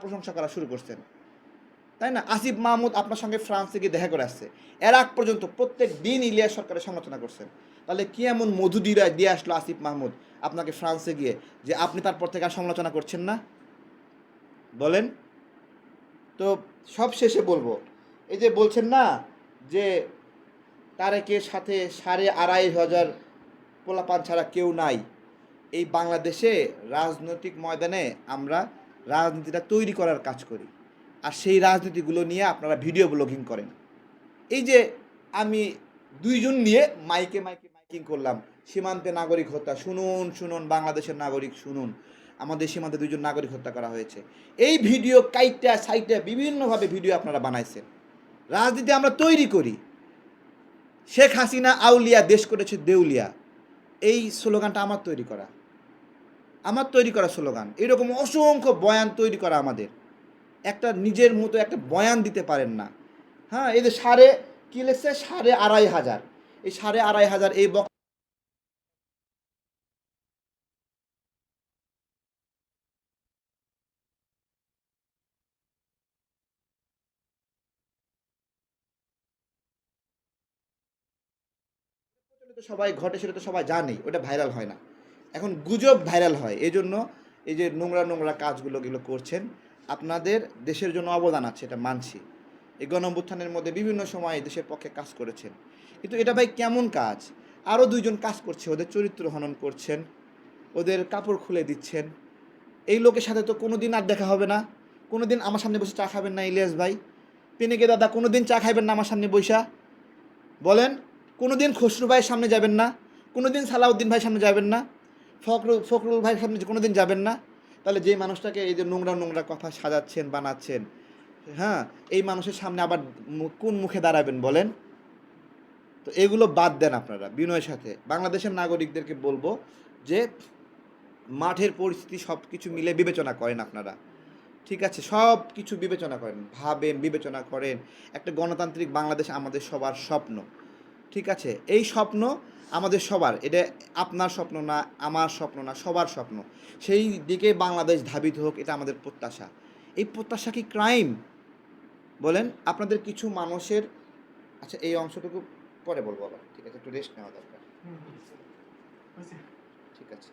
প্রশংসা করা শুরু করছেন, তাই না? আসিফ মাহমুদ আপনার সঙ্গে ফ্রান্সে গিয়ে দেখা করে আসছে, এর আগ পর্যন্ত প্রত্যেক দিন ইলিয়াস সরকারের সমালোচনা করছেন। তাহলে কি এমন মধু দিয়ে আসলো আসিফ মাহমুদ আপনাকে ফ্রান্সে গিয়ে যে আপনি তারপর থেকে আর সমালোচনা করছেন না? বলেন তো। সব শেষে বলবো, এই যে বলছেন না যে তারেকের সাথে 2,500 পোলাপান ছাড়া কেউ নাই, এই বাংলাদেশে রাজনৈতিক ময়দানে আমরা রাজনীতিটা তৈরি করার কাজ করি, আর সেই রাজনীতিগুলো নিয়ে আপনারা ভিডিও ব্লগিং করেন। এই যে আমি 2 জন নিয়ে মাইকিং করলাম, সীমান্তে নাগরিক হত্যা, শুনুন শুনুন বাংলাদেশের নাগরিক শুনুন, আমাদের সীমান্তে 2 জন নাগরিক হত্যা করা হয়েছে। এই ভিডিও কাইটা সাইটে বিভিন্নভাবে ভিডিও আপনারা বানাইছেন। রাজনীতি আমরা তৈরি করি। শেখ হাসিনা আউলিয়া, দেশ করেছে দেউলিয়া, এই স্লোগানটা আমার তৈরি করা স্লোগান। এরকম অসংখ্য বয়ান তৈরি করা আমাদের। একটা নিজের মতো একটা বয়ান দিতে পারেন না। হ্যাঁ, এই যে কি লেখছে 2,500, এই 2,500 এই সবাই ঘটে, সেটা তো সবাই জানেই, ওটা ভাইরাল হয় না। এখন গুজব ভাইরাল হয়, এই জন্য এই যে নোংরা নোংরা কাজগুলো এগুলো করছেন। আপনাদের দেশের জন্য অবদান আছে, এটা মানছি। এই গণঅভ্যুত্থানের মধ্যে বিভিন্ন সময় দেশের পক্ষে কাজ করেছেন, কিন্তু এটা ভাই কেমন কাজ? আরও 2 জন কাজ করছে, ওদের চরিত্র হনন করছেন, ওদের কাপড় খুলে দিচ্ছেন। এই লোকের সাথে তো কোনো দিন আর দেখা হবে না। কোনো দিন আমার সামনে বসে চা খাবেন না ইলিয়াস ভাই? পিনিকে দাদা কোনো দিন চা খাইবেন না আমার সামনে বইসা? বলেন। কোনো দিন খসরু ভাইয়ের সামনে যাবেন না? কোনো দিন সালাউদ্দিন ভাইয়ের সামনে যাবেন না? ফখরুল ভাইয়ের সামনে কোনো দিন যাবেন না? তাহলে যে মানুষটাকে এই যে নোংরা নোংরা কথা সাজাচ্ছেন, বানাচ্ছেন, হ্যাঁ, এই মানুষের সামনে আবার কোন মুখে দাঁড়াবেন বলেন? তো এগুলো বাদ দেন আপনারা বিনয়ের সাথে। বাংলাদেশের নাগরিকদেরকে বলবো যে মাঠের পরিস্থিতি সব কিছু মিলে বিবেচনা করেন আপনারা, ঠিক আছে? সব কিছু বিবেচনা করেন, ভাবেন, বিবেচনা করেন। একটা গণতান্ত্রিক বাংলাদেশ আমাদের সবার স্বপ্ন, ঠিক আছে? এই স্বপ্ন আমাদের সবার, এটা আপনার স্বপ্ন না, আমার স্বপ্ন না, সবার স্বপ্ন। সেই দিকে বাংলাদেশ ধাবিত হোক, এটা আমাদের প্রত্যাশা। এই প্রত্যাশা কি ক্রাইম? বলেন। আপনাদের কিছু মানুষের, আচ্ছা এই অংশটুকু পরে বলবো আবার, ঠিক আছে? একটু রেস্ট নেওয়া দরকার, ঠিক আছে?